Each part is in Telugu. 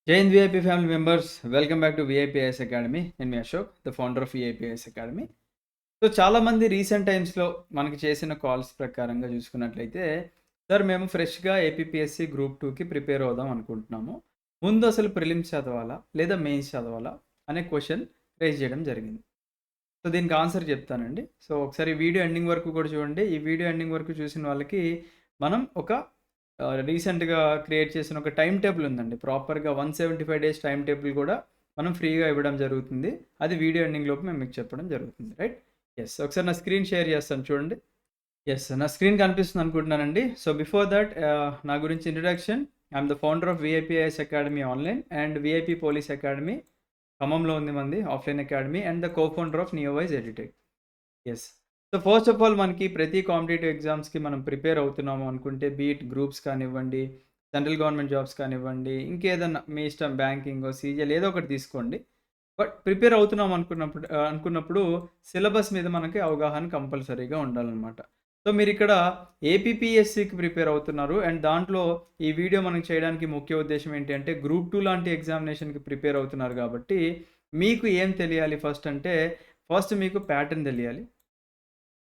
Jai Hind VIP family members, welcome back to VIPIS Academy. నేను మీ Ashok, the founder of VIPIS Academy. So చాలామంది రీసెంట్ టైమ్స్‌లో మనకి చేసిన కాల్స్ ప్రకారంగా చూసుకున్నట్లయితే, సార్ మేము ఫ్రెష్‌గా ఏపీపీఎస్సీ గ్రూప్ 2కి ప్రిపేర్ అవుదాం అనుకుంటున్నాము. ముందు అసలు ప్రిలిమ్స్ చదవాలా? లేదా మెయిన్స్ చదవాలా? అనే క్వెషన్ రైజ్ చేయడం జరిగింది. సో దీనికి ఆన్సర్ చెప్తానండి. సో ఒకసారి వీడియో ఎండింగ్ వరకు కూడా చూడండి. ఈ వీడియో ఎండింగ్ వరకు చూసిన వాళ్ళకి మనం ఒక రీసెంట్‌గా క్రియేట్ చేసిన ఒక టైమ్ టేబుల్ ఉందండి. ప్రాపర్‌గా 175 డేస్ టైమ్ టేబుల్ కూడా మనం ఫ్రీగా ఇవ్వడం జరుగుతుంది. అది వీడియో ఎండింగ్ లోపు మేము మీకు చెప్పడం జరుగుతుంది. రైట్? యెస్. ఒకసారి నా స్క్రీన్ షేర్ చేస్తాను చూడండి. యెస్. నా స్క్రీన్ కనిపిస్తుంది అనుకుంటున్నానండి. సో బిఫోర్ థట్ నా గురించి introduction. I'm the founder of VIPIS academy online and VIP police academy ఖమ్మంలో ఉంది మనది offline academy and the co founder of Neowise Edutech. Yes. So first of all మనకి ప్రతి కాంపిటీటివ్ ఎగ్జామ్స్‌కి మనం ప్రిపేర్ అవుతున్నాము అనుకుంటే బీట్ గ్రూప్స్ కానివ్వండి, సెంట్రల్ గవర్నమెంట్ జాబ్స్ కానివ్వండి, ఇంకేదన్నా మీ ఇష్టం బ్యాంకింగో, సీజీఎల్ ఏదో ఒకటి తీసుకోండి. బట్ ప్రిపేర్ అవుతున్నాం అనుకున్నప్పుడు సిలబస్ మీద మనకి అవగాహన కంపల్సరీగా ఉండాలనమాట. సో మీరిక్కడ ఏపీపీఎస్సీకి ప్రిపేర్ అవుతున్నారు అండ్ దాంట్లో ఈ వీడియో మనం చేయడానికి ముఖ్య ఉద్దేశ్యం ఏంటి అంటే గ్రూప్ 2 లాంటి ఎగ్జామినేషన్‌కి ప్రిపేర్ అవుతున్నారు కాబట్టి మీకు ఏం తెలియాలి ఫస్ట్ అంటే, ఫస్ట్ మీకు ప్యాటర్న్ తెలియాలి.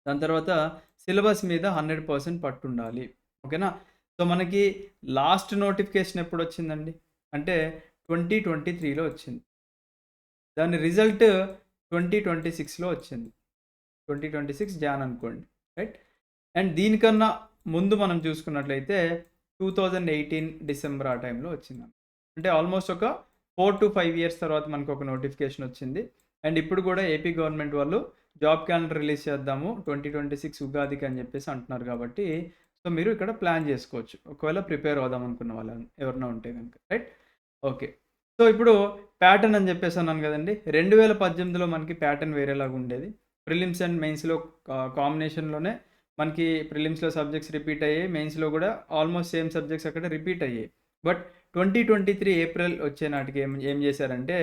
దాని తర్వాత సిలబస్ మీద 100% పట్టుండాలి. ఓకేనా? సో మనకి లాస్ట్ నోటిఫికేషన్ ఎప్పుడొచ్చిందండి? అంటే 2023లో వచ్చింది. దాని రిజల్ట్ 2026లో వచ్చింది. 2026 జాన్ అనుకోండి. రైట్? అండ్ దీనికన్నా ముందు మనం చూసుకున్నట్లయితే 2018 డిసెంబర్ ఆ టైంలో వచ్చిందండి. అంటే ఆల్మోస్ట్ ఒక 4-5 ఇయర్స్ తర్వాత మనకొక నోటిఫికేషన్ వచ్చింది. అండ్ ఇప్పుడు కూడా ఏపీ గవర్నమెంట్ వాళ్ళు జాబ్ క్యాలెండర్ రిలీజ్ చేద్దాము 2026 ఉగాదికి అని చెప్పేసి అంటున్నారు కాబట్టి, సో మీరు ఇక్కడ ప్లాన్ చేసుకోవచ్చు. ఒకవేళ ప్రిపేర్ అవుదాం అనుకున్న వాళ్ళు ఎవరైనా ఉంటే గనుక. రైట్? ఓకే. సో ఇప్పుడు ప్యాటర్న్ అని చెప్పేసి అన్నాను కదండీ! 2018లో మనకి ప్యాటర్న్ వేరేలాగా ఉండేది. ప్రిలిమ్స్ అండ్ మెయిన్స్‌లో కాంబినేషన్‌లోనే మనకి ప్రిలిమ్స్‌లో సబ్జెక్ట్స్ రిపీట్ అయ్యాయి. మెయిన్స్‌లో కూడా ఆల్మోస్ట్ సేమ్ సబ్జెక్ట్స్ అక్కడ రిపీట్ అయ్యాయి. బట్ 2023 ఏప్రిల్ వచ్చే నాటికి ఏం ఏం చేశారంటే,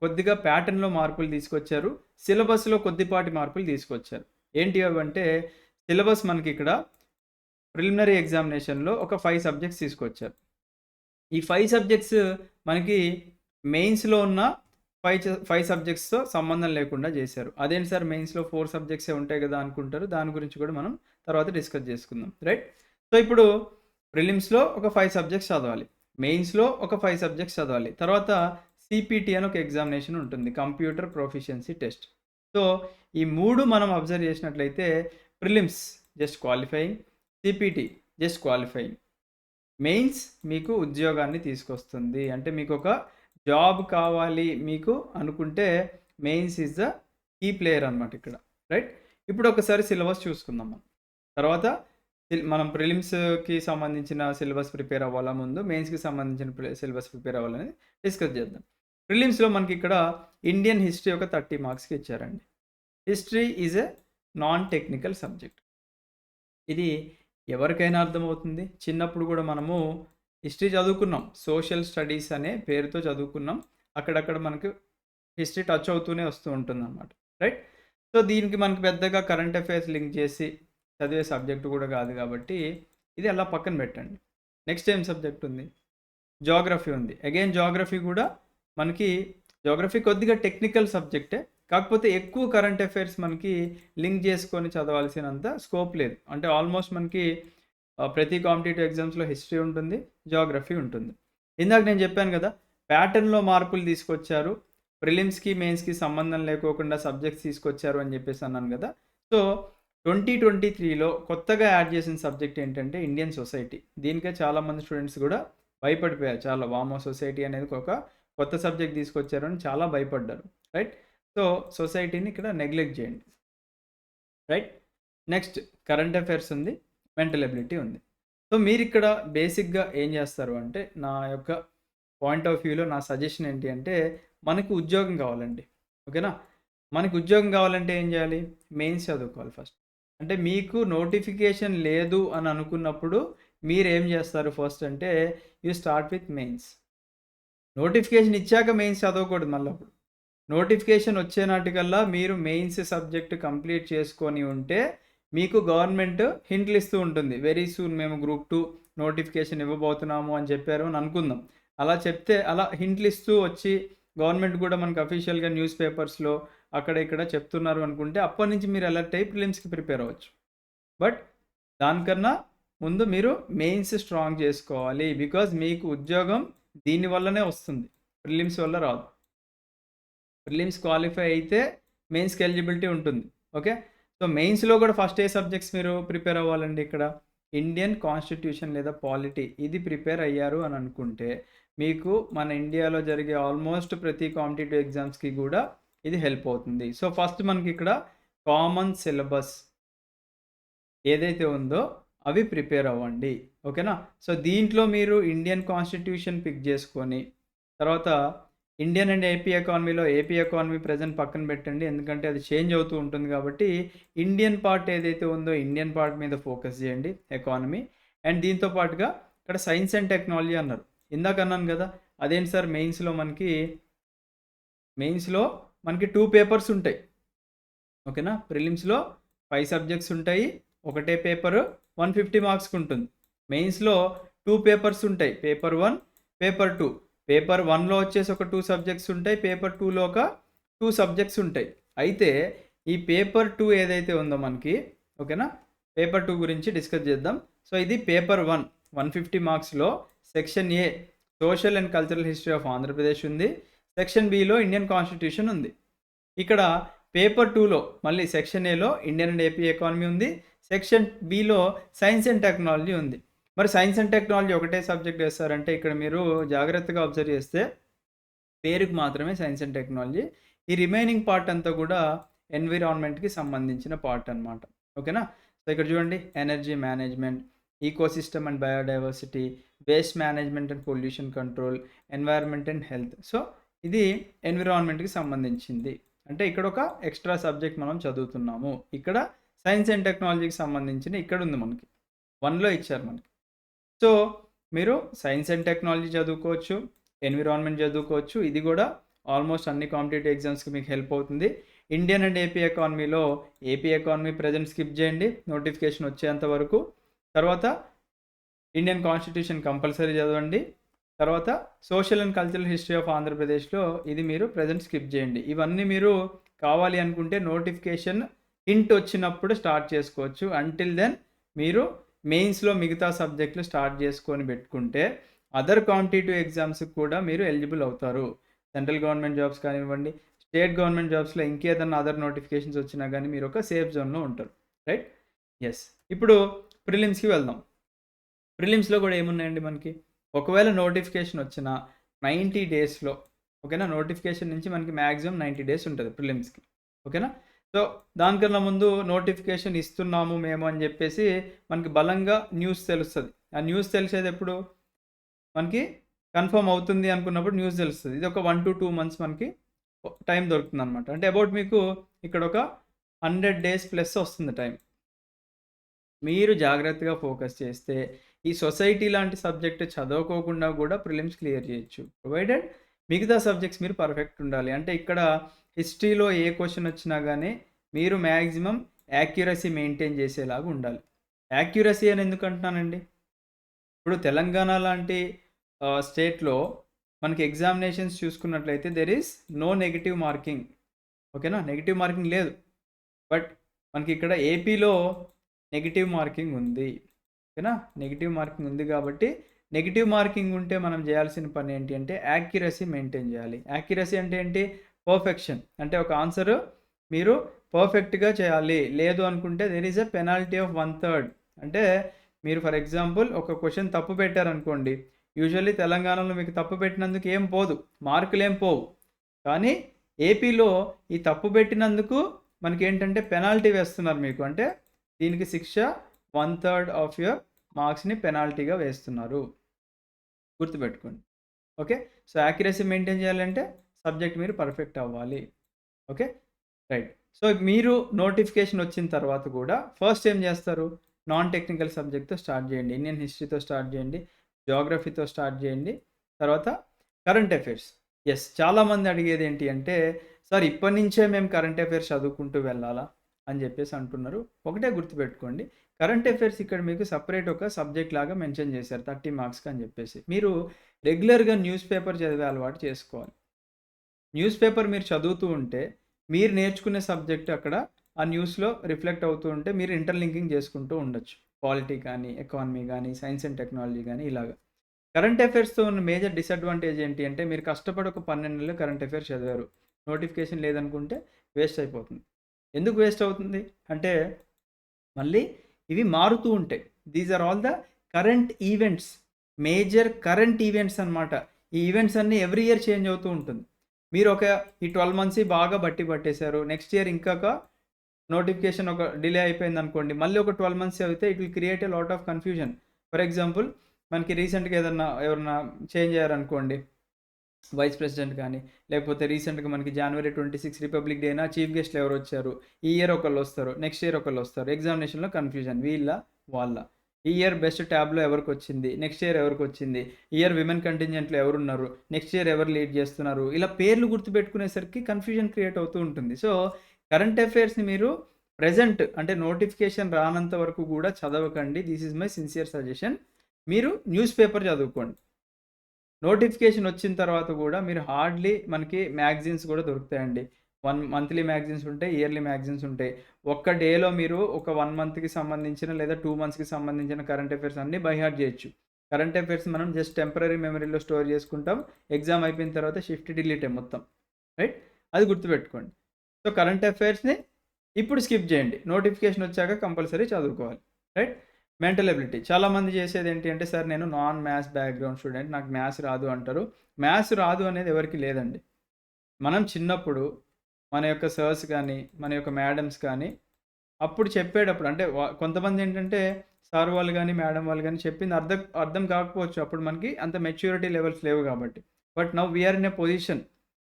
కొద్దిగా ప్యాటర్న్‌లో మార్పులు తీసుకొచ్చారు. సిలబస్‌లో కొద్దిపాటి మార్పులు తీసుకొచ్చారు. ఏంటి అవంటే, సిలబస్ మనకిక్కడ ప్రిలిమినరీ ఎగ్జామినేషన్‌లో ఒక 5 సబ్జెక్ట్స్ తీసుకొచ్చారు. ఈ 5 సబ్జెక్ట్స్ మనకి మెయిన్స్‌లో ఉన్న 5 సబ్జెక్ట్స్‌తో సంబంధం లేకుండా చేశారు. అదేంటి సార్ మెయిన్స్‌లో 4 సబ్జెక్ట్సే ఉంటాయి కదా అనుకుంటారు. దాని గురించి కూడా మనం తర్వాత డిస్కస్ చేసుకుందాం. రైట్? సో ఇప్పుడు ప్రిలిమ్స్‌లో ఒక 5 సబ్జెక్ట్స్ చదవాలి. మెయిన్స్‌లో ఒక 5 సబ్జెక్ట్స్ చదవాలి. తర్వాత CPT అని ఒక ఎగ్జామినేషన్ ఉంటుంది. Computer proficiency test. సో ఈ 3 మనం అబ్జర్వ్ చేసినట్లయితే prelims just qualifying, CPT just qualifying. Mains మీకు ఉద్యోగాన్ని తీసుకొస్తుంది. అంటే మీకొక జాబ్ కావాలి మీకు అనుకుంటే mains is the key player అనమాట ఇక్కడ. రైట్? ఇప్పుడు ఒకసారి సిలబస్ చూసుకుందాం మనం. తర్వాత మనం ప్రిలిమ్స్‌కి సంబంధించిన సిలబస్ ప్రిపేర్ అవ్వాలా ముందు, మెయిన్స్‌కి సంబంధించిన సిలబస్ ప్రిపేర్ అవ్వాలనేది డిస్కస్ చేద్దాం. ప్రిలిమ్స్‌లో మనకిక్కడ ఇండియన్ హిస్టరీ ఒక 30 మార్క్స్‌కి ఇచ్చారండి. History is a non technical subject. ఇది ఎవరికైనా అర్థమవుతుంది. చిన్నప్పుడు కూడా మనము హిస్టరీ చదువుకున్నాం. సోషల్ స్టడీస్ అనే పేరుతో చదువుకున్నాం. అక్కడక్కడ మనకు హిస్టరీ టచ్ అవుతూనే వస్తూ ఉంటుందన్నమాట. రైట్? సో దీనికి మనకు పెద్దగా కరెంట్ అఫైర్స్ లింక్ చేసి చదివే సబ్జెక్ట్ కూడా కాదు కాబట్టి ఇది అలా పక్కన పెట్టండి. నెక్స్ట్ ఏం సబ్జెక్ట్ ఉంది? జియోగ్రఫీ ఉంది. అగైన్ జియోగ్రఫీ కూడా మనకి జియోగ్రఫీ కొద్దిగా టెక్నికల్ సబ్జెక్టే. కాకపోతే ఎక్కువ కరెంట్ అఫైర్స్ మనకి లింక్ చేసుకొని చదవాల్సినంత స్కోప్ లేదు. అంటే ఆల్మోస్ట్ మనకి ప్రతి కాంపిటీటివ్ ఎగ్జామ్స్‌లో హిస్టరీ ఉంటుంది, జియోగ్రఫీ ఉంటుంది. ఇందాక నేను చెప్పాను కదా! ప్యాటర్న్‌లో మార్పులు తీసుకొచ్చారు. ప్రిలిమ్స్‌కి, మెయిన్స్‌కి సంబంధం లేకోకుండా సబ్జెక్ట్స్ తీసుకొచ్చారు అని చెప్పేసి అన్నాను కదా! సో 2023లో కొత్తగా యాడ్ చేసిన సబ్జెక్ట్ ఏంటంటే ఇండియన్ సొసైటీ. దీనికే చాలామంది స్టూడెంట్స్ కూడా భయపడిపోయారు. చాలా వామ్మో! సొసైటీ అనేది ఒక కొత్త సబ్జెక్ట్ తీసుకొచ్చారు అని చాలా భయపడ్డారు. రైట్? సో సొసైటీని ఇక్కడ నెగ్లెక్ట్ చేయండి. రైట్? నెక్స్ట్ కరెంట్ అఫైర్స్ ఉంది. మెంటల్ ఎబిలిటీ ఉంది. సో మీరిక్కడ బేసిక్‌గా ఏం చేస్తారు అంటే, నా యొక్క పాయింట్ ఆఫ్ వ్యూలో నా సజెషన్ ఏంటి అంటే, మనకు ఉద్యోగం కావాలండి. ఓకేనా? మనకు ఉద్యోగం కావాలంటే ఏం చేయాలి? మెయిన్స్ చదువుకోవాలి ఫస్ట్. అంటే మీకు నోటిఫికేషన్ లేదు అని అనుకున్నప్పుడు మీరేం చేస్తారు ఫస్ట్ అంటే, you start with mains. Notification ఇచ్చాక మెయిన్స్ చదవకూడదు మళ్ళప్పుడు. నోటిఫికేషన్ వచ్చే నాటికల్లా మీరు మెయిన్స్ సబ్జెక్ట్ కంప్లీట్ చేసుకొని ఉంటే, మీకు గవర్నమెంట్ హింట్లు ఇస్తూ ఉంటుంది. వెరీ సూన్ మేము గ్రూప్ 2 నోటిఫికేషన్ ఇవ్వబోతున్నాము అని చెప్పారు అని అనుకుందాం. అలా చెప్తే అలా హింట్లు ఇస్తూ వచ్చి గవర్నమెంట్ కూడా మనకు అఫీషియల్‌గా న్యూస్ పేపర్స్‌లో అక్కడ ఇక్కడ చెప్తున్నారు అనుకుంటే అప్పటినుంచి మీరు అలర్ట్ అయ్యి ప్రిలిమ్స్‌కి ప్రిపేర్ అవ్వచ్చు. బట్ దానికన్నా ముందు మీరు మెయిన్స్ స్ట్రాంగ్ చేసుకోవాలి. బికాజ్ మీకు ఉద్యోగం దీని వల్లనే వస్తుంది. ప్రిలిమ్స్ వల్ల రాదు. ప్రిలిమ్స్ క్వాలిఫై అయితే మెయిన్స్‌కి ఎలిజిబిలిటీ ఉంటుంది. ఓకే. సో, మెయిన్స్‌లో కూడా ఫస్ట్ ఏ సబ్జెక్ట్స్ మీరు ప్రిపేర్ అవ్వాలండి ఇక్కడ? ఇండియన్ కాన్స్టిట్యూషన్ లేదా పాలిటీ ఇది ప్రిపేర్ అయ్యారు అని అనుకుంటే, మీకు మన ఇండియాలో జరిగే ఆల్మోస్ట్ ప్రతి కాంపిటీటివ్ ఎగ్జామ్స్‌కి కూడా ఇది హెల్ప్ అవుతుంది. సో, ఫస్ట్ మనకిక్కడ కామన్ సిలబస్ ఏదైతే ఉందో అవి ప్రిపేర్ అవ్వండి. ఓకేనా? సో, దీంట్లో మీరు ఇండియన్ కాన్స్టిట్యూషన్ పిక్ చేసుకొని, తర్వాత ఇండియన్ అండ్ ఏపీ ఎకానమీలో ఏపీ ఎకానమీ ప్రెజెంట్ పక్కన పెట్టండి. ఎందుకంటే అది చేంజ్ అవుతూ ఉంటుంది కాబట్టి, ఇండియన్ పార్ట్ ఏదైతే ఉందో ఇండియన్ పార్ట్ మీద ఫోకస్ చేయండి ఎకానమీ. అండ్ దీంతో పాటుగా ఇక్కడ సైన్స్ అండ్ టెక్నాలజీ అన్నారు. ఇందాక అన్నాను కదా! అదేంటి సార్ మెయిన్స్‌లో మనకి 2 పేపర్స్ ఉంటాయి. ఓకేనా? ప్రిలిమ్స్‌లో 5 సబ్జెక్ట్స్ ఉంటాయి. ఒకటే పేపరు 150 మార్క్స్‌కి ఉంటుంది. మెయిన్స్‌లో 2 పేపర్స్ ఉంటాయి. Paper 1, paper 2. పేపర్ 1లో వచ్చేసి ఒక 2 సబ్జెక్ట్స్ ఉంటాయి. పేపర్ 2లో ఒక 2 సబ్జెక్ట్స్ ఉంటాయి. అయితే ఈ పేపర్ 2 ఏదైతే ఉందో మనకి, ఓకేనా? పేపర్ 2 గురించి డిస్కస్ చేద్దాం. సో, ఇది పేపర్ 1 150 మార్క్స్‌లో section A social and cultural history of Andhra Pradesh ఉంది. సెక్షన్ బిలో ఇండియన్ కాన్స్టిట్యూషన్ ఉంది. ఇక్కడ పేపర్ 2లో మళ్ళీ సెక్షన్ ఏలో ఇండియన్ అండ్ ఏపీ ఎకానమీ ఉంది. Section below science and technology ఉంది. మరి సైన్స్ అండ్ టెక్నాలజీ ఒకటే సబ్జెక్ట్ వేస్తారంటే ఇక్కడ మీరు జాగ్రత్తగా అబ్జర్వ్ చేస్తే పేరుకి మాత్రమే సైన్స్ అండ్ టెక్నాలజీ. ఈ రిమైనింగ్ పార్ట్ అంతా కూడా ఎన్విరాన్మెంట్‌కి సంబంధించిన పార్ట్ అనమాట. ఓకేనా? సో, ఇక్కడ చూడండి energy management, ecosystem and biodiversity, waste management and pollution control, environment and health. So, ఇది ఎన్విరాన్మెంట్‌కి సంబంధించింది. అంటే ఇక్కడ ఒక ఎక్స్ట్రా సబ్జెక్ట్ మనం చదువుతున్నాము. ఇక్కడ సైన్స్ అండ్ టెక్నాలజీకి సంబంధించిన ఇక్కడ ఉంది మనకి. 1లో ఇచ్చారు మనకి. సో, మీరు సైన్స్ అండ్ టెక్నాలజీ చదువుకోవచ్చు, ఎన్విరాన్మెంట్ చదువుకోవచ్చు. ఇది కూడా ఆల్మోస్ట్ అన్ని కాంపిటీటివ్ ఎగ్జామ్స్‌కి మీకు హెల్ప్ అవుతుంది. ఇండియన్ అండ్ ఏపీ ఎకానమీలో ఏపీ ఎకానమీ ప్రెజెంట్ స్కిప్ చేయండి నోటిఫికేషన్ వచ్చేంత వరకు. తర్వాత ఇండియన్ కాన్స్టిట్యూషన్ కంపల్సరీ చదవండి. తర్వాత social and cultural history of ఆంధ్రప్రదేశ్‌లో ఇది మీరు ప్రెజెంట్ స్కిప్ చేయండి. ఇవన్నీ మీరు కావాలి అనుకుంటే నోటిఫికేషన్ హింట్ వచ్చినప్పుడు స్టార్ట్ చేసుకోవచ్చు. అంటిల్ దెన్ మీరు మెయిన్స్‌లో మిగతా సబ్జెక్టులు స్టార్ట్ చేసుకొని పెట్టుకుంటే అదర్ కాంపిటీటివ్ ఎగ్జామ్స్‌కి కూడా మీరు ఎలిజిబుల్ అవుతారు. సెంట్రల్ గవర్నమెంట్ జాబ్స్ కానివ్వండి, స్టేట్ గవర్నమెంట్ జాబ్స్‌లో ఇంకేదన్నా అదర్ నోటిఫికేషన్స్ వచ్చినా గానీ మీరు ఒక సేఫ్ జోన్‌లో ఉంటారు. రైట్? యెస్. ఇప్పుడు ప్రిలిమ్స్‌కి వెళ్దాం. ప్రిలిమ్స్‌లో కూడా ఏమున్నాయండి మనకి? ఒకవేళ నోటిఫికేషన్ వచ్చిన 90 డేస్‌లో, ఓకేనా? నోటిఫికేషన్ నుంచి మనకి మాక్సిమం 90 డేస్ ఉంటది ప్రిలిమ్స్‌కి. ఓకేనా? సో, దానికన్నా ముందు నోటిఫికేషన్ ఇస్తున్నాము మేము అని చెప్పేసి మనకి బలంగా న్యూస్ తెలుస్తది. ఆ న్యూస్ తెలిసేది ఎప్పుడు? మనకి కన్ఫర్మ్ అవుతుంది అనుకున్నప్పుడు న్యూస్ తెలుస్తది. ఇది ఒక 1-2 మంత్స్ మనకి టైం దొరుకుతుందనమాట. అంటే అబౌట్ మీకు ఇక్కడ ఒక 100 డేస్ ప్లస్ వస్తుంది టైం. మీరు జాగ్రత్తగా ఫోకస్ చేస్తే ఈ సొసైటీ లాంటి సబ్జెక్ట్ చదవకోకుండా కూడా ప్రిలిమ్స్ క్లియర్ చేయొచ్చు. ప్రొవైడెడ్ మిగతా సబ్జెక్ట్స్ మీరు పర్ఫెక్ట్ ఉండాలి. అంటే ఇక్కడ హిస్టరీలో ఏ క్వెషన్ వచ్చినా గానీ మీరు మాక్సిమం యాక్యురసీ మెయింటైన్ చేసేలాగా ఉండాలి. యాక్యురసీ అని ఎందుకు అంటున్నానండి? ఇప్పుడు తెలంగాణ లాంటి స్టేట్‌లో మనకి ఎగ్జామినేషన్స్ చూసుకున్నట్లయితే there is no negative marking. ఓకేనా? నెగెటివ్ మార్కింగ్ లేదు. బట్ మనకి ఇక్కడ ఏపీలో నెగెటివ్ మార్కింగ్ ఉంది. ఓకేనా? నెగెటివ్ మార్కింగ్ ఉంది కాబట్టి, నెగెటివ్ మార్కింగ్ ఉంటే మనం చేయాల్సిన పని ఏంటి అంటే యాక్యురసీ మెయింటైన్ చేయాలి. యాక్యురసీ అంటే ఏంటి? పర్ఫెక్షన్. అంటే ఒక ఆన్సరు మీరు పర్ఫెక్ట్‌గా చేయాలి. లేదు అనుకుంటే there is a penalty of 1/3. అంటే మీరు ఫర్ ఎగ్జాంపుల్ ఒక క్వెషన్ తప్పు పెట్టారనుకోండి. యూజువల్లీ తెలంగాణలో మీకు తప్పు పెట్టినందుకు ఏం పోదు. మార్కులేం పోవు. కానీ ఏపీలో ఈ తప్పు పెట్టినందుకు మనకేంటంటే పెనాల్టీ వేస్తున్నారు మీకు. అంటే దీనికి శిక్ష 1/3 ఆఫ్ యువర్ మార్క్స్‌ని పెనాల్టీగా వేస్తున్నారు. గుర్తుపెట్టుకోండి. ఓకే. సో, యాక్యురసీ మెయింటైన్ చేయాలంటే సబ్జెక్ట్ మీరు పర్ఫెక్ట్ అవ్వాలి. ఓకే. రైట్. సో, మీరు నోటిఫికేషన్ వచ్చిన తర్వాత కూడా ఫస్ట్ ఏం చేస్తారు? నాన్ టెక్నికల్ సబ్జెక్ట్‌తో స్టార్ట్ చేయండి. ఇండియన్ హిస్టరీతో స్టార్ట్ చేయండి. జియోగ్రఫీతో స్టార్ట్ చేయండి. తర్వాత కరెంట్ అఫైర్స్. యెస్. చాలామంది అడిగేది ఏంటి అంటే, సార్ ఇప్పటి నుంచే మేము కరెంట్ అఫైర్స్ చదువుకుంటూ వెళ్ళాలా? అని చెప్పేసి అంటున్నారు. ఒకటే గుర్తుపెట్టుకోండి. కరెంట్ అఫైర్స్ ఇక్కడ మీకు సెపరేట్ ఒక సబ్జెక్ట్ లాగా మెన్షన్ చేశారు 30 మార్క్స్‌కి అని చెప్పేసి. మీరు రెగ్యులర్‌గా న్యూస్ పేపర్ చదివే అలవాటు చేసుకోవాలి. న్యూస్ పేపర్ మీరు చదువుతూ ఉంటే, మీరు నేర్చుకునే సబ్జెక్ట్ అక్కడ ఆ న్యూస్‌లో రిఫ్లెక్ట్ అవుతూ ఉంటే, మీరు ఇంటర్‌లింకింగ్ చేసుకుంటూ ఉండొచ్చు. పాలిటీ కానీ, ఎకానమీ గానీ, సైన్స్ అండ్ టెక్నాలజీ గానీ ఇలాగ. కరెంట్ అఫైర్స్‌తో ఉన్న మేజర్ డిసడ్వాంటేజ్ ఏంటి అంటే, మీరు కష్టపడి ఒక 12 నెలలు కరెంట్ అఫైర్స్ చదివారు. నోటిఫికేషన్ లేదనుకుంటే వేస్ట్ అయిపోతుంది. ఎందుకు వేస్ట్ అవుతుంది? అంటే మళ్ళీ ఇవి మారుతూ ఉంటాయి. These are all the current events. Major current events అన్నమాట. ఈ ఈవెంట్స్ అన్నీ ఎవ్రీ ఇయర్ చేంజ్ అవుతూ ఉంటుంది. మీరు ఈ 12 మంత్స్‌ని బాగా పట్టేశారు. నెక్స్ట్ ఇయర్ ఇంకొక నోటిఫికేషన్ ఒక డిలే అయిపోయిందనుకోండి. మళ్ళీ ఒక 12 మంత్స్ చదివితే it will create a lot of confusion. For example మనకి రీసెంట్‌గా ఎవరన్నా చేంజ్ అయ్యారనుకోండి. వైస్ ప్రెసిడెంట్ కానీ, లేకపోతే రీసెంట్‌గా మనకి జనవరి 26 రిపబ్లిక్ డేనా చీఫ్ గెస్ట్‌లు ఎవరొచ్చారు. ఈ ఇయర్ ఒకళ్ళొస్తారు. నెక్స్ట్ ఇయర్ ఒకళ్ళొస్తారు. ఎగ్జామినేషన్‌లో కన్‌ఫ్యూజన్ వీళ్ళా? వాళ్ళా? ఈ ఇయర్ బెస్ట్ ట్యాబ్‌లో ఎవరికొచ్చింది? Next year ఎవరికొచ్చింది? ఈ ఇయర్ విమెన్ కంటింజెంట్‌లో ఎవరున్నారు? నెక్స్ట్ ఇయర్ ఎవరు లీడ్ చేస్తున్నారు? ఇలా పేర్లు గుర్తుపెట్టుకునేసరికి కన్‌ఫ్యూజన్ క్రియేట్ అవుతూ ఉంటుంది. సో, కరెంట్ అఫైర్స్‌ని మీరు ప్రెజెంట్ అంటే నోటిఫికేషన్ రానంత వరకు కూడా చదవకండి. This is my sincere suggestion. మీరు న్యూస్ పేపర్ చదువుకోండి. నోటిఫికేషన్ వచ్చిన తర్వాత కూడా మీరు హార్డ్‌లీ మనకి మ్యాగజైన్స్ కూడా దొరుకుతాయండి. మంత్లీ మ్యాగజైన్స్ ఉంటాయి. ఇయర్లీ మ్యాగజైన్స్ ఉంటాయి. ఒక్క డేలో మీరు ఒక 1 మంత్‌కి సంబంధించిన లేదా 2 మంత్స్‌కి సంబంధించిన కరెంట్ అఫైర్స్ అన్నీ బై హార్ట్ చేయొచ్చు. కరెంట్ అఫైర్స్ మనం జస్ట్ టెంపరరీ మెమరీలో స్టోర్ చేసుకుంటాం. ఎగ్జామ్ అయిపోయిన తర్వాత షిఫ్ట్ డిలీటే మొత్తం. రైట్? అది గుర్తుపెట్టుకోండి. సో, కరెంట్ అఫైర్స్‌ని ఇప్పుడు స్కిప్ చేయండి. నోటిఫికేషన్ వచ్చాక కంపల్సరీ చదువుకోవాలి. రైట్? Mental ability. చాలామంది చేసేదేంటి అంటే, సార్ నేను నాన్ మ్యాథ్స్ బ్యాక్‌గ్రౌండ్ స్టూడెంట్. నాకు మ్యాథ్స్ రాదు అంటారు. మ్యాథ్స్ రాదు అనేది ఎవరికీ లేదండి. మనం చిన్నప్పుడు మన యొక్క సార్స్ గానీ, మన యొక్క మేడమ్స్ కానీ, అప్పుడు చెప్పేటప్పుడు అంటే కొంతమందేంటంటే, సార్ వాళ్ళు గానీ, మేడమ్ వాళ్ళు గానీ చెప్పింది అర్థం కాకపోవచ్చు. అప్పుడు మనకి అంత మెచ్యూరిటీ లెవెల్స్ లేవు కాబట్టి. But now we are in a position.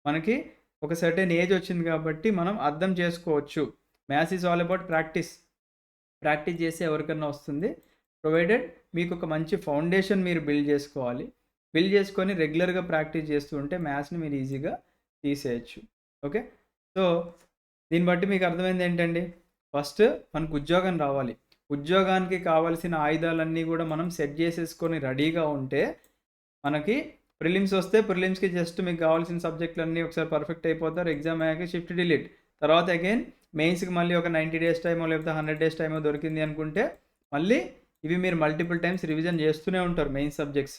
మనకి ఒక సర్టెన్ ఏజ్ వచ్చింది కాబట్టి, మనం అర్థం చేసుకోవచ్చు. Maths is all about practice. Practice చేస్తే ఎవరికన్నా వస్తుంది. ప్రొవైడెడ్ మీకొక మంచి ఫౌండేషన్ మీరు బిల్డ్ చేసుకోవాలి. బిల్డ్ చేసుకొని రెగ్యులర్‌గా ప్రాక్టీస్ చేస్తూ ఉంటే మ్యాథ్స్‌ని మీరు ఈజీగా తీసేయొచ్చు. ఓకే. సో, దీన్ని బట్టి మీకు అర్థమైంది ఏంటండి? ఫస్ట్ మనకు ఉద్యోగం రావాలి. ఉద్యోగానికి కావాల్సిన ఆయుధాలన్నీ గూడా మనం సెట్ చేసేసుకొని రెడీగా ఉంటే, మనకి ప్రిలిమ్స్ వస్తే ప్రిలిమ్స్‌కి జస్ట్ మీకు కావాల్సిన సబ్జెక్టులన్నీ ఒకసారి పర్ఫెక్ట్ అయిపోతారు. ఎగ్జామ్ అయ్యాక షిఫ్ట్ డిలీట్. తర్వాత అగైన్ మెయిన్స్‌కి మళ్ళీ ఒక 90 డేస్ టైమో లేకపోతే 100 డేస్ టైమో దొరికింది అనుకుంటే, మళ్ళీ ఇవి మీరు మల్టిపుల్ టైమ్స్ రివిజన్ చేస్తూనే ఉంటారు మెయిన్ సబ్జెక్ట్స్.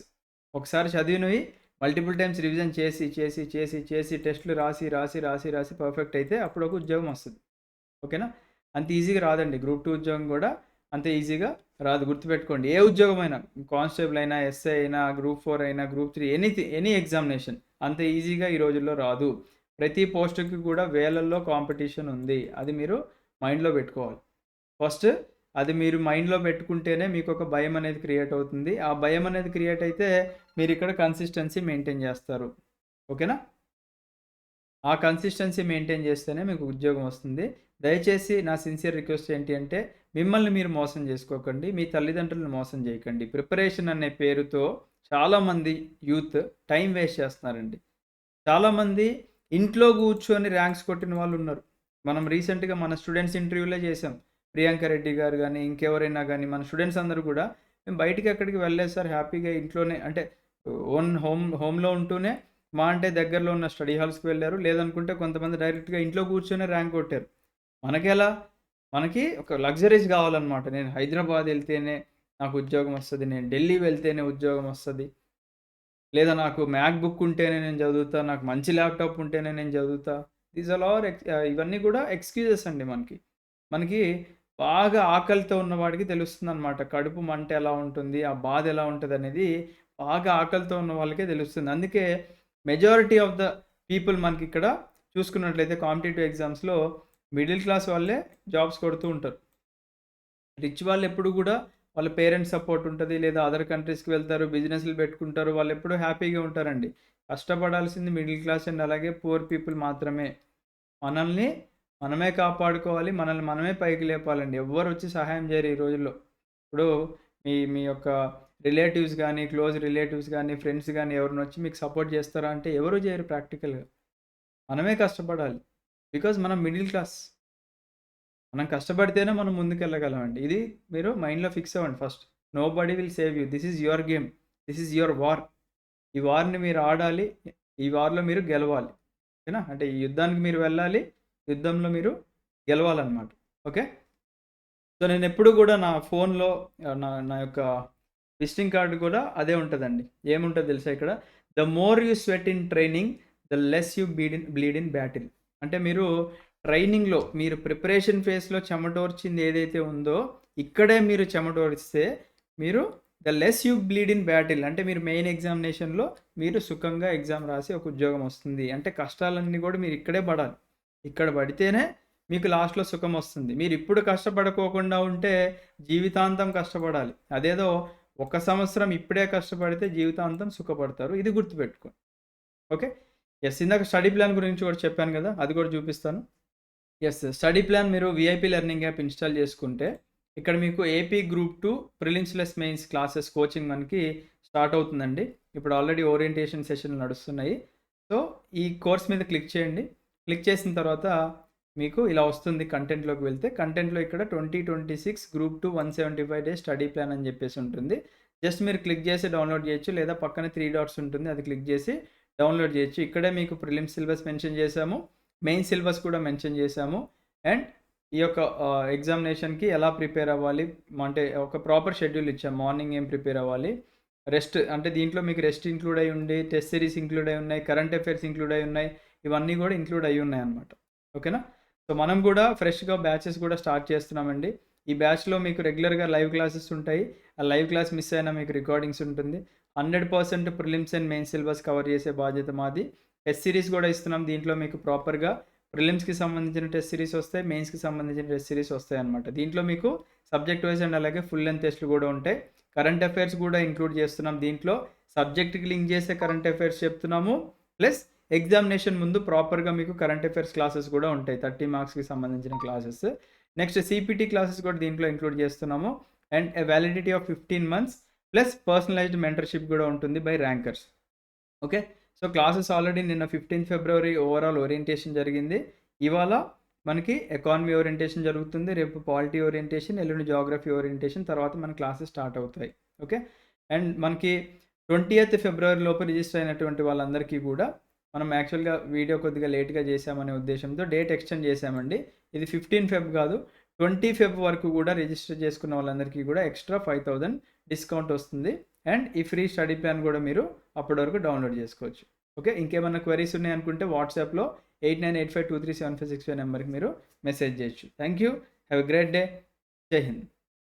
ఒకసారి చదివినవి మల్టిపుల్ టైమ్స్ రివిజన్ చేసి టెస్ట్‌లు రాసి పర్ఫెక్ట్ అయితే అప్పుడు ఒక ఉద్యోగం వస్తది. ఓకేనా? అంత ఈజీగా రాదండి. గ్రూప్ 2 ఉద్యోగం గూడా అంత ఈజీగా రాదు. గుర్తుపెట్టుకోండి. ఏ ఉద్యోగమైనా కానిస్టేబుల్ అయినా, ఎస్ఐ అయినా, గ్రూప్ 4 అయినా, గ్రూప్ 3 ఎనీ ఎగ్జామినేషన్ అంత ఈజీగా ఈ రోజుల్లో రాదు. ప్రతి పోస్ట్‌కి కూడా వేలల్లో కాంపిటీషన్ ఉంది. అది మీరు మైండ్‌లో పెట్టుకోవాలి. ఫస్ట్ అది మీరు మైండ్‌లో పెట్టుకుంటేనే మీకొక భయం అనేది క్రియేట్ అవుతుంది. ఆ భయం అనేది క్రియేట్ అయితే మీరిక్కడ కన్సిస్టెన్సీ మెయింటైన్ చేస్తారు. ఓకేనా? ఆ కన్సిస్టెన్సీ మెయింటైన్ చేస్తేనే మీకు ఉద్యోగం వస్తుంది. దయచేసి నా సిన్సియర్ రిక్వెస్ట్ ఏంటి అంటే, మిమ్మల్ని మీరు మోసం చేసుకోకండి. మీ తల్లిదండ్రులను మోసం చేయకండి. ప్రిపరేషన్ అనే పేరుతో చాలామంది యూత్ టైం వేస్ట్ చేస్తున్నారండి. చాలామంది ఇంట్లో కూర్చొని ర్యాంక్స్ కొట్టిన వాళ్ళున్నారు. మనం రీసెంట్‌గా మన స్టూడెంట్స్ ఇంటర్వ్యూలే చేసాం. ప్రియాంక రెడ్డి గారు గాని, ఇంకెవరైనా గాని మన స్టూడెంట్స్ అందరూ కూడా మేము బయటికి ఎక్కడికి వెళ్ళలేదు సార్ హ్యాపీగా ఇంట్లోనే అంటే హోమ్‌లో ఉంటూనే అంటే దగ్గరలో ఉన్న స్టడీ హాల్స్‌కి వెళ్లారు. లేదనుకుంటే కొంతమంది డైరెక్ట్‌గా ఇంట్లో కూర్చొనే ర్యాంక్ కొట్టారు. మనకెలా? మనకి ఒక లగ్జరీస్ కావాలన్నమాట. నేను హైదరాబాద్ ఎళ్తేనే నాకు ఉద్యోగం వస్తది. నేను ఢిల్లీ వెళ్తేనే ఉద్యోగం వస్తది. లేదా నాకు మ్యాక్ బుక్ ఉంటేనే నేను చదువుతా. నాకు మంచి ల్యాప్‌టాప్ ఉంటేనే నేను చదువుతా. దీస్ ఆర్ ఆల్ ఇవన్నీ కూడా ఎక్స్‌క్యూజెస్ అండి మనకి. మనకి బాగా ఆకలితో ఉన్నవాడికి తెలుస్తుందనమాట. కడుపు మంట ఎలా ఉంటుంది? ఆ బాధ ఎలా ఉంటదనేది బాగా ఆకలితో ఉన్న వాళ్ళకే తెలుస్తుంది. అందుకే మెజారిటీ ఆఫ్ ద పీపుల్ మనకిక్కడ చూసుకున్నట్లయితే కాంపిటీటివ్ ఎగ్జామ్స్‌లో మిడిల్ క్లాస్ వాళ్ళే జాబ్స్ కొడుతూ ఉంటారు. రిచ్ వాళ్ళెప్పుడు గూడా వాళ్ళ పేరెంట్స్ సపోర్ట్ ఉంటది. లేదా అదర్ కంట్రీస్‌కి వెళ్తారు. బిజినెస్‌లు పెట్టుకుంటారు. వాళ్ళెప్పుడూ హ్యాపీగా ఉంటారండి. కష్టపడాల్సింది మిడిల్ క్లాస్ అండ్ అలాగే పూర్ పీపుల్ మాత్రమే. మనల్ని మనమే కాపాడుకోవాలి. మనల్ని మనమే పైకి లేపాలండి. ఎవ్వరొచ్చి సహాయం చేయరు ఈ రోజుల్లో. ఇప్పుడు మీ మీ యొక్క రిలేటివ్స్ గానీ, క్లోజ్ రిలేటివ్స్ గానీ, ఫ్రెండ్స్ గానీ ఎవరైనొచ్చి మీకు సపోర్ట్ చేస్తారా అంటే ఎవరు చేయరు ప్రాక్టికల్‌గా. మనమే కష్టపడాలి. బికాజ్ మనం మిడిల్ క్లాస్. మనం కష్టపడితేనే మనం ముందుకెళ్ళగలమండి. ఇది మీరు మైండ్‌లో ఫిక్స్ అవ్వండి first. Nobody will save you. This is your game. This is your war. ఈ వార్‌ని మీరు ఆడాలి. ఈ వార్‌లో మీరు గెలవాలి. ఓకేనా? అంటే ఈ యుద్ధానికి మీరు వెళ్ళాలి. యుద్ధంలో మీరు గెలవాలన్నమాట. ఓకే. సో, నేనెప్పుడు గూడా నా ఫోన్‌లో నా నా యొక్క విజిటింగ్ కార్డ్ కూడా అదే ఉంటదండి. ఏముంటదో తెలుసా ఇక్కడ? The more you sweat in training, the less you bleed in battle. అంటే మీరు ట్రైనింగ్‌లో మీరు ప్రిపరేషన్ ఫేజ్‌లో చెమటోర్చింది ఏదైతే ఉందో, ఇక్కడే మీరు చెమటోరిస్తే మీరు the less you bleed in battle. అంటే మీరు మెయిన్ ఎగ్జామినేషన్‌లో మీరు సుఖంగా ఎగ్జామ్ రాసి ఒక ఉద్యోగం వస్తుంది. అంటే కష్టాలన్నీ కూడా మీరు ఇక్కడే పడాలి. ఇక్కడ పడితేనే మీకు లాస్ట్‌లో సుఖమొస్తుంది. మీరిప్పుడు కష్టపడుకోకుండా ఉంటే జీవితాంతం కష్టపడాలి. అదేదో ఒక సంవత్సరం ఇప్పుడే కష్టపడితే జీవితాంతం సుఖపడతారు. ఇది గుర్తుపెట్టుకోండి. ఓకే. యెస్. ఇందాక స్టడీ ప్లాన్ గురించి కూడా చెప్పాను గదా! అది కూడా చూపిస్తాను. యెస్. స్టడీ ప్లాన్ మీరు వీఐపీ లెర్నింగ్ యాప్ ఇన్‌స్టాల్ చేసుకుంటే, ఇక్కడ మీకు AP group 2 prelims mains classes coaching మనకి స్టార్ట్ అవుతుందండి. ఇప్పుడు ఆల్రెడీ ఓరియంటేషన్ సెషన్‌లు నడుస్తున్నాయి. సో, ఈ కోర్స్ మీద క్లిక్ చేయండి. క్లిక్ చేసిన తర్వాత మీకు ఇలా వస్తుంది కంటెంట్‌లోకి వెళ్తే, కంటెంట్‌లో ఇక్కడ 2026 గ్రూప్ 2 175 డేస్ స్టడీ ప్లాన్ అని చెప్పేసి ఉంటుంది. జస్ట్ మీరు క్లిక్ చేసి డౌన్‌లోడ్ చేయొచ్చు. లేదా పక్కన 3 డాట్స్ ఉంటుంది. అది క్లిక్ చేసి డౌన్‌లోడ్ చేయొచ్చు. ఇక్కడే మీకు ప్రిలిమ్స్ సిలబస్ మెన్షన్ చేశాము. మెయిన్ సిలబస్ కూడా మెన్షన్ చేశాము. అండ్ ఈ యొక్క ఎగ్జామినేషన్‌కి ఎలా ప్రిపేర్ అవ్వాలి, అంటే ఒక ప్రాపర్ షెడ్యూల్ ఇచ్చాము. మార్నింగ్ ఏం ప్రిపేర్ అవ్వాలి, రెస్ట్ అంటే దీంట్లో మీకు రెస్ట్ ఇంక్లూడ్ అయ్యి ఉండి, టెస్ట్ సిరీస్ ఇంక్లూడ్ అయ్యి ఉన్నాయి, కరెంట్ అఫైర్స్ ఇంక్లూడ్ అయ్యి ఉన్నాయి. ఇవన్నీ కూడా ఇంక్లూడ్ అయ్యి ఉన్నాయన్నమాట. ఓకేనా? సో, మనం కూడా ఫ్రెష్‌గా బ్యాచెస్ కూడా స్టార్ట్ చేస్తున్నామండి. ఈ బ్యాచ్‌లో మీకు రెగ్యులర్‌గా లైవ్ క్లాసెస్ ఉంటాయి. ఆ లైవ్ క్లాస్ మిస్ అయినా మీకు రికార్డింగ్స్ ఉంటుంది. 100% prelims and main syllabus cover చేసే బాధ్యత మాది. టెస్ట్ సిరీస్ కూడా ఇస్తున్నాం. దీంట్లో మీకు ప్రాపర్‌గా ప్రిలిమ్స్‌కి సంబంధించిన టెస్ట్ సిరీస్ వస్తాయి. మెయిన్స్‌కి సంబంధించిన టెస్ట్ సిరీస్ వస్తాయన్నమాట. దీంట్లో మీకు సబ్జెక్ట్ వైస్ అండ్ అలాగే ఫుల్ లెంగ్త్ టెస్ట్‌లు కూడా ఉంటాయి. కరెంట్ అఫైర్స్ కూడా ఇంక్లూడ్ చేస్తున్నాం దీంట్లో. సబ్జెక్ట్‌కి లింక్ చేసే కరెంట్ అఫైర్స్ చెప్తున్నాము. ప్లస్ ఎగ్జామినేషన్ ముందు ప్రాపర్‌గా మీకు కరెంట్ అఫైర్స్ క్లాసెస్ కూడా ఉంటాయి. 30 మార్క్స్‌కి సంబంధించిన క్లాసెస్. నెక్స్ట్ సీపీటీ క్లాసెస్ కూడా దీంట్లో ఇంక్లూడ్ చేస్తున్నాము. And a validity of 15 months plus personalised mentorship కూడా ఉంటుంది by rankers. Okay. So, classes already నిన్న 15 ఫిబ్రవరి ఓవరాల్ ఓరియంటేషన్ జరిగింది. ఇవాళ మనకి ఎకానమీ ఓరియంటేషన్ జరుగుతుంది. రేపు పాలిటీ ఓరియంటేషన్, ఎల్లుండి జియోగ్రఫీ ఓరియంటేషన్, తర్వాత మన క్లాసెస్ స్టార్ట్ అవుతాయి. ఓకే. అండ్ మనకి 20th ఫిబ్రవరి లోపు రిజిస్టర్ అయినటువంటి వాళ్ళందరికీ కూడా మనం యాక్చువల్‌గా వీడియో కొద్దిగా లేట్‌గా చేశామనే ఉద్దేశ్యంతో డేట్ ఎక్స్‌టెండ్ చేశామండి. ఇది 15 ఫెబ్ కాదు, 20 ఫెబ్ వరకు కూడా రిజిస్టర్ చేసుకున్న వాళ్ళందరికీ కూడా ఎక్స్ట్రా 5000 డిస్కౌంట్ వస్తుంది. అండ్ ఈ ఫ్రీ స్టడీ ప్లాన్ కూడా మీరు అప్పటి వరకు డౌన్లోడ్ చేసుకోవచ్చు. ఓకే. ఇంకేమన్నా క్వెరీస్ ఉన్నాయనుకుంటే వాట్సాప్‌లో 8985237565 నెంబర్‌కి మీరు మెసేజ్ చేయొచ్చు. Thank you. Have a great day. జై హింద్.